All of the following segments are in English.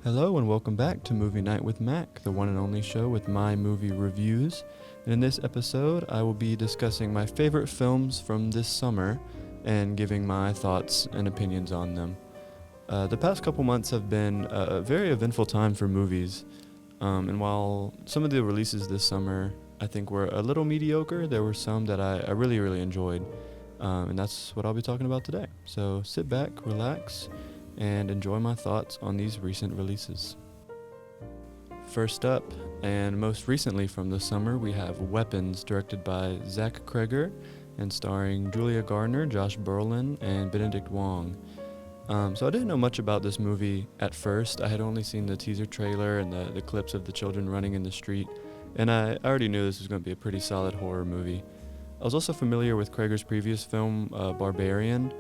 Hello and welcome back to Movie Night with Mac, the one and only show with my movie reviews. And in this episode, I will be discussing my favorite films from this summer and giving my thoughts and opinions on them. The past couple months have been a very eventful time for movies. And while some of the releases this summer I think were a little mediocre, there were some that I really enjoyed. And that's what I'll be talking about today. So sit back, relax, and enjoy my thoughts on these recent releases. First up, and most recently from the summer, we have Weapons, directed by Zach Cregger and starring Julia Gardner, Josh Brolin, and Benedict Wong. So I didn't know much about this movie at first. I had only seen the teaser trailer and the clips of the children running in the street, and I already knew this was going to be a pretty solid horror movie. I was also familiar with Cregger's previous film, Barbarian,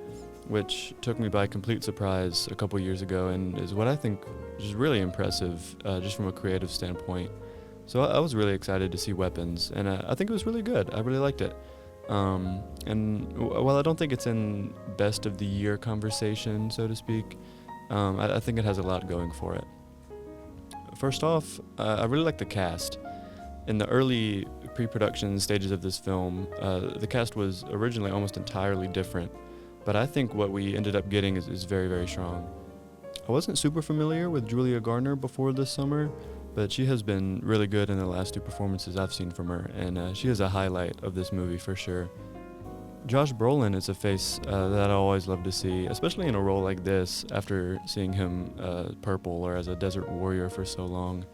which took me by complete surprise a couple years ago and is what I think is really impressive just from a creative standpoint. So I was really excited to see Weapons, and I think it was really good. I really liked it. And while I don't think it's in best of the year conversation, so to speak, I think it has a lot going for it. First off, I really like the cast. In the early pre-production stages of this film, the cast was originally almost entirely different. But I think what we ended up getting is very strong. I wasn't super familiar with Julia Gardner before this summer, but she has been really good in the last two performances I've seen from her, and she is a highlight of this movie for sure. Josh Brolin is a face that I always love to see, especially in a role like this after seeing him Purple or as a desert warrior for so long.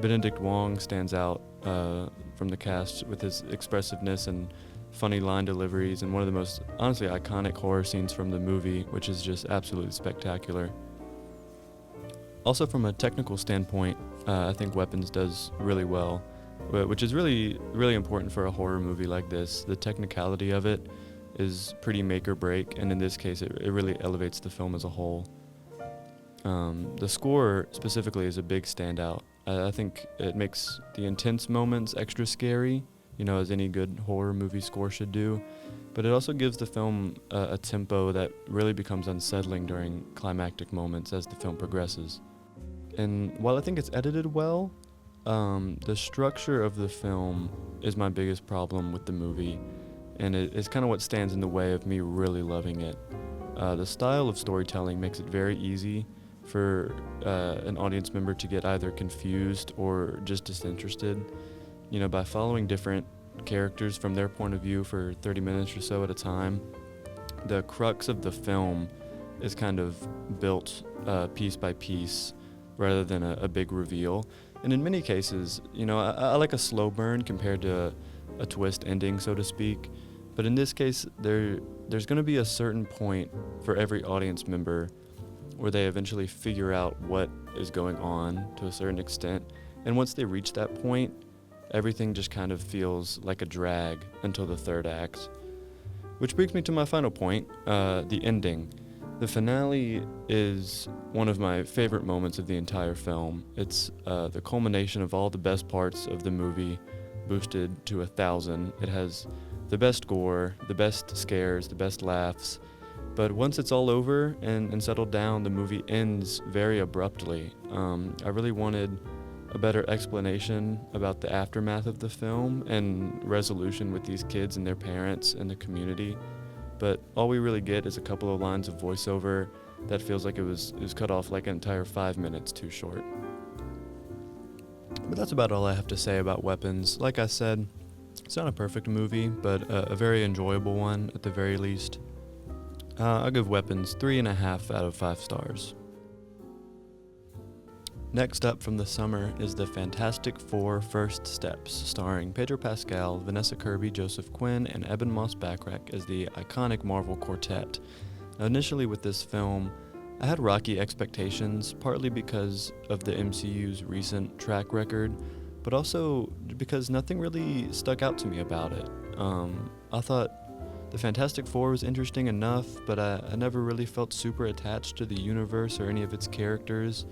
Benedict Wong stands out from the cast with his expressiveness and funny line deliveries and one of the most honestly iconic horror scenes from the movie, which is just absolutely spectacular. Also from a technical standpoint, I think Weapons does really well, which is really important for a horror movie like this. The technicality of it is pretty make or break, and in this case it really elevates the film as a whole. The score specifically is a big standout. I think it makes the intense moments extra scary, as any good horror movie score should do, but it also gives the film a tempo that really becomes unsettling during climactic moments as the film progresses. And while I think it's edited well, the structure of the film is my biggest problem with the movie, and it's kind of what stands in the way of me really loving it. The style of storytelling makes it very easy for an audience member to get either confused or just disinterested. By following different characters from their point of view for 30 minutes or so at a time, the crux of the film is kind of built piece by piece rather than a big reveal. And in many cases, I like a slow burn compared to a twist ending, so to speak. But in this case, there's going to be a certain point for every audience member where they eventually figure out what is going on to a certain extent. And once they reach that point, everything just kind of feels like a drag until the third act. Which brings me to my final point, the ending. The finale is one of my favorite moments of the entire film. It's the culmination of all the best parts of the movie, boosted to 1,000. It has the best gore, the best scares, the best laughs. But once it's all over and settled down, the movie ends very abruptly. I really wanted a better explanation about the aftermath of the film and resolution with these kids and their parents and the community. But all we really get is a couple of lines of voiceover that feels like it was cut off like an entire 5 minutes too short. But that's about all I have to say about Weapons. Like I said, it's not a perfect movie, but a very enjoyable one at the very least. I'll give Weapons 3.5 out of 5 stars. Next up from the summer is The Fantastic Four: First Steps, starring Pedro Pascal, Vanessa Kirby, Joseph Quinn, and Eben Moss-Backrack as the iconic Marvel quartet. Now, initially with this film, I had rocky expectations, partly because of the MCU's recent track record, but also because nothing really stuck out to me about it. I thought The Fantastic Four was interesting enough, but I never really felt super attached to the universe or any of its characters.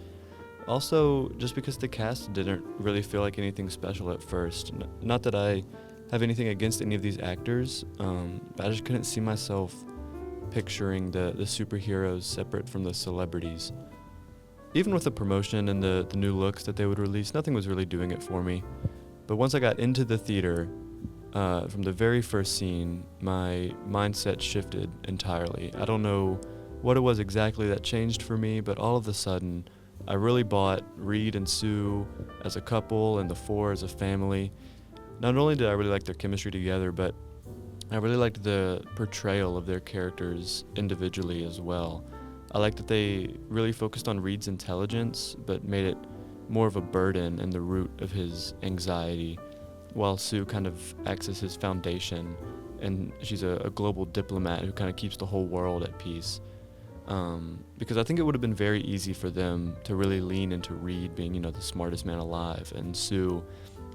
Also, just because the cast didn't really feel like anything special at first. Not that I have anything against any of these actors, I just couldn't see myself picturing the superheroes separate from the celebrities. even with the promotion and the new looks that they would release, nothing was really doing it for me. But once I got into the theater, from the very first scene, my mindset shifted entirely. I don't know what it was exactly that changed for me, but all of a sudden, I really bought Reed and Sue as a couple and the four as a family. Not only did I really like their chemistry together, but I really liked the portrayal of their characters individually as well. I liked that they really focused on Reed's intelligence, but made it more of a burden and the root of his anxiety, while Sue kind of acts as his foundation, and she's a global diplomat who kind of keeps the whole world at peace. Because I think it would have been very easy for them to really lean into Reed being, the smartest man alive, and Sue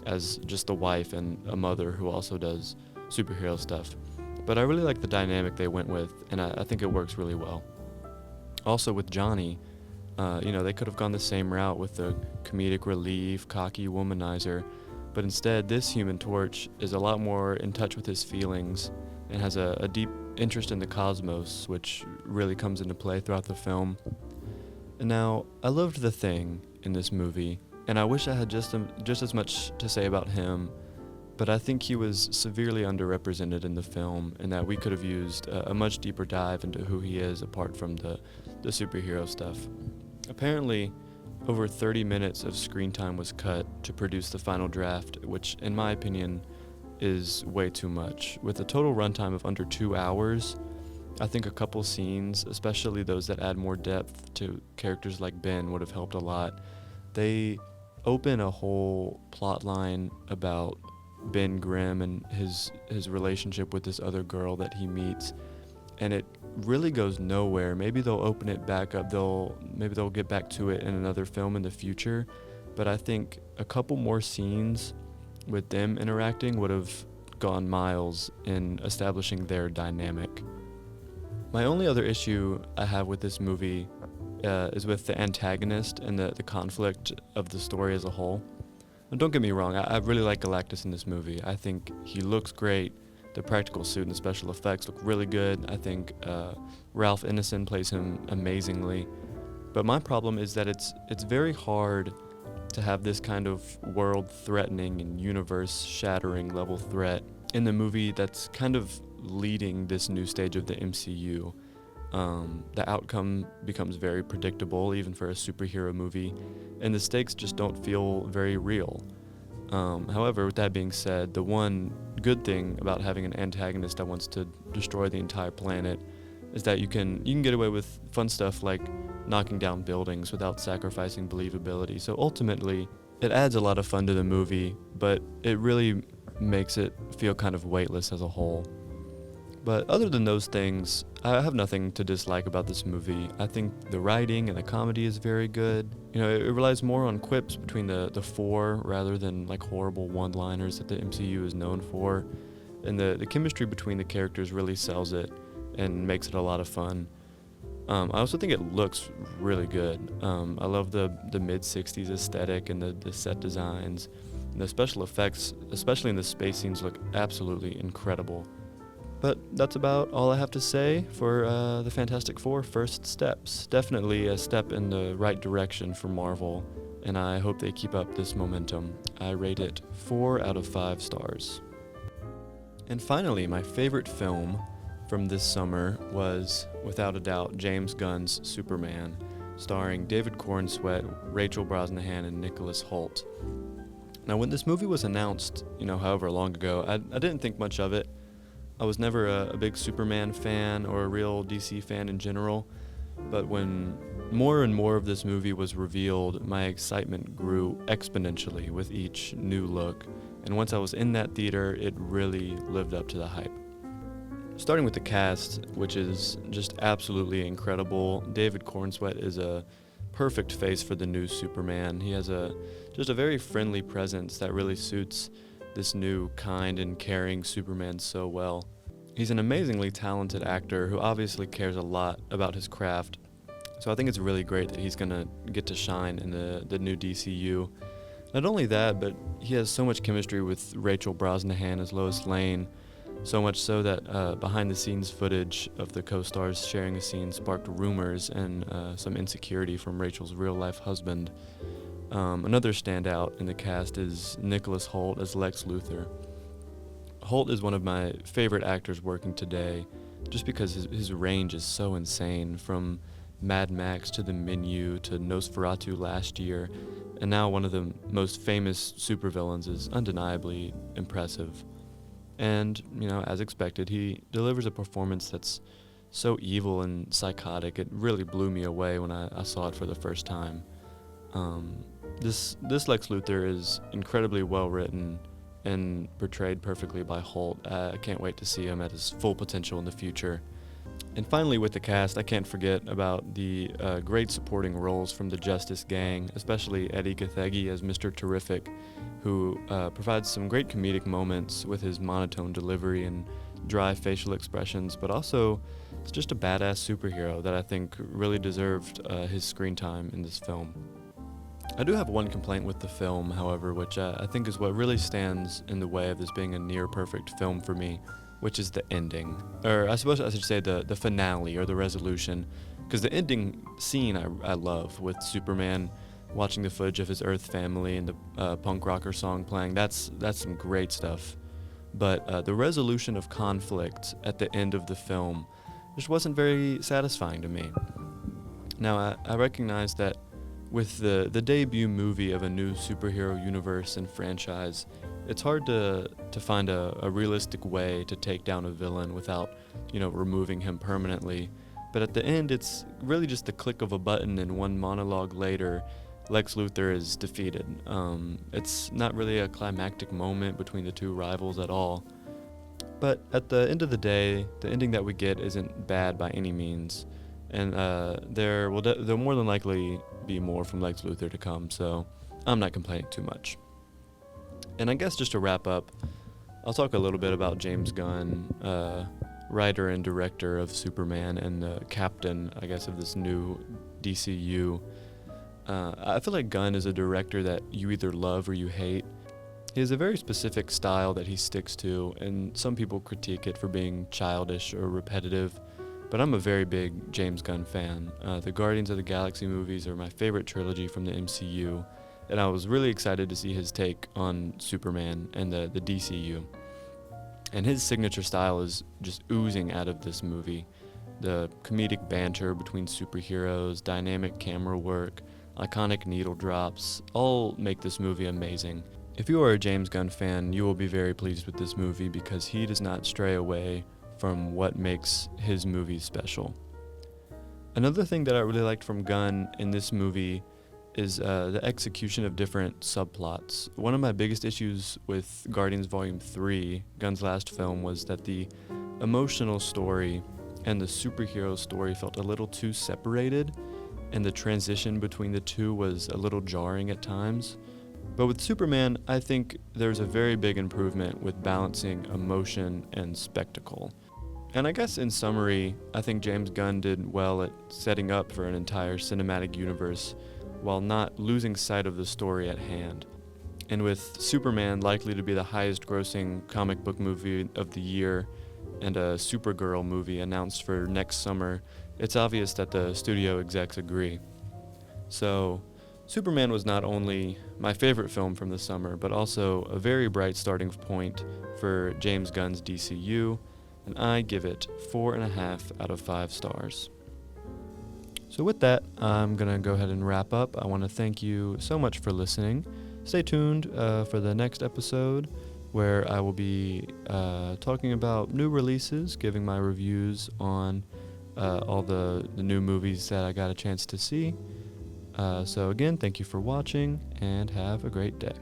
as just a wife and a mother who also does superhero stuff. But I really like the dynamic they went with, and I think it works really well. Also with Johnny, they could have gone the same route with the comedic relief, cocky womanizer, but instead this Human Torch is a lot more in touch with his feelings and has a deep interest in the cosmos, which really comes into play throughout the film. And now, I loved The Thing in this movie, and I wish I had just as much to say about him, but I think he was severely underrepresented in the film, and that we could have used a much deeper dive into who he is apart from the superhero stuff. Apparently, over 30 minutes of screen time was cut to produce the final draft, which, in my opinion, is way too much. With a total runtime of under 2 hours, I think a couple scenes, especially those that add more depth to characters like Ben, would have helped a lot. They open a whole plot line about Ben Grimm and his relationship with this other girl that he meets, and it really goes nowhere. Maybe they'll open it back up, maybe they'll get back to it in another film in the future, but I think a couple more scenes with them interacting would have gone miles in establishing their dynamic. My only other issue I have with this movie is with the antagonist and the conflict of the story as a whole. And don't get me wrong, I really like Galactus in this movie. I think he looks great. The practical suit and the special effects look really good. I think Ralph Ineson plays him amazingly. But my problem is that it's very hard to have this kind of world-threatening and universe-shattering level threat in the movie that's kind of leading this new stage of the MCU. The outcome becomes very predictable, even for a superhero movie, and the stakes just don't feel very real. However, with that being said, the one good thing about having an antagonist that wants to destroy the entire planet is that you can get away with fun stuff like knocking down buildings without sacrificing believability. So ultimately, it adds a lot of fun to the movie, but it really makes it feel kind of weightless as a whole. But other than those things, I have nothing to dislike about this movie. I think the writing and the comedy is very good. It relies more on quips between the four rather than like horrible one-liners that the MCU is known for. And the chemistry between the characters really sells it and makes it a lot of fun. I also think it looks really good. I love the mid-60s aesthetic and the set designs. And the special effects, especially in the space scenes, look absolutely incredible. But that's about all I have to say for the Fantastic Four First Steps. Definitely a step in the right direction for Marvel, and I hope they keep up this momentum. I rate it 4 out of 5 stars. And finally, my favorite film from this summer was, without a doubt, James Gunn's Superman, starring David Corenswet, Rachel Brosnahan, and Nicholas Hoult. Now, when this movie was announced, however long ago, I didn't think much of it. I was never a big Superman fan or a real DC fan in general, but when more and more of this movie was revealed, my excitement grew exponentially with each new look, and once I was in that theater, it really lived up to the hype. Starting with the cast, which is just absolutely incredible. David Corenswet is a perfect face for the new Superman. He has just a very friendly presence that really suits this new kind and caring Superman so well. He's an amazingly talented actor who obviously cares a lot about his craft, so I think it's really great that he's going to get to shine in the new DCU. Not only that, but he has so much chemistry with Rachel Brosnahan as Lois Lane. So much so that behind-the-scenes footage of the co-stars sharing a scene sparked rumors and some insecurity from Rachel's real-life husband. Another standout in the cast is Nicholas Hoult as Lex Luthor. Hoult is one of my favorite actors working today, just because his range is so insane, from Mad Max to The Menu to Nosferatu last year, and now one of the most famous supervillains is undeniably impressive. And, as expected, he delivers a performance that's so evil and psychotic, it really blew me away when I saw it for the first time. This Lex Luthor is incredibly well written and portrayed perfectly by Hoult. I can't wait to see him at his full potential in the future. And finally, with the cast, I can't forget about the great supporting roles from the Justice Gang, especially Eddie Gathegi as Mr. Terrific, who provides some great comedic moments with his monotone delivery and dry facial expressions, but also is just a badass superhero that I think really deserved his screen time in this film. I do have one complaint with the film, however, which I think is what really stands in the way of this being a near-perfect film for me, which is the ending. Or I suppose I should say the finale or the resolution, because the ending scene I love, with Superman watching the footage of his Earth family and the punk rocker song playing. That's some great stuff. But the resolution of conflict at the end of the film just wasn't very satisfying to me. Now, I recognize that with the debut movie of a new superhero universe and franchise, it's hard to find a realistic way to take down a villain without, removing him permanently. But at the end, it's really just the click of a button, and one monologue later, Lex Luthor is defeated. It's not really a climactic moment between the two rivals at all. But at the end of the day, the ending that we get isn't bad by any means. And there'll more than likely be more from Lex Luthor to come, so I'm not complaining too much. And I guess just to wrap up, I'll talk a little bit about James Gunn, writer and director of Superman and the captain, I guess, of this new DCU. I feel like Gunn is a director that you either love or you hate. He has a very specific style that he sticks to, and some people critique it for being childish or repetitive, but I'm a very big James Gunn fan. The Guardians of the Galaxy movies are my favorite trilogy from the MCU, and I was really excited to see his take on Superman and the DCU. And his signature style is just oozing out of this movie. The comedic banter between superheroes, dynamic camera work, iconic needle drops, all make this movie amazing. If you are a James Gunn fan, you will be very pleased with this movie because he does not stray away from what makes his movies special. Another thing that I really liked from Gunn in this movie is the execution of different subplots. One of my biggest issues with Guardians Volume 3, Gunn's last film, was that the emotional story and the superhero story felt a little too separated, and the transition between the two was a little jarring at times. But with Superman, I think there's a very big improvement with balancing emotion and spectacle. And I guess in summary, I think James Gunn did well at setting up for an entire cinematic universe while not losing sight of the story at hand. And with Superman likely to be the highest grossing comic book movie of the year and a Supergirl movie announced for next summer, it's obvious that the studio execs agree. So, Superman was not only my favorite film from the summer, but also a very bright starting point for James Gunn's DCU, and I give it 4.5 out of 5 stars. So with that, I'm going to go ahead and wrap up. I want to thank you so much for listening. Stay tuned for the next episode, where I will be talking about new releases, giving my reviews on all the new movies that I got a chance to see. So again, thank you for watching, and have a great day.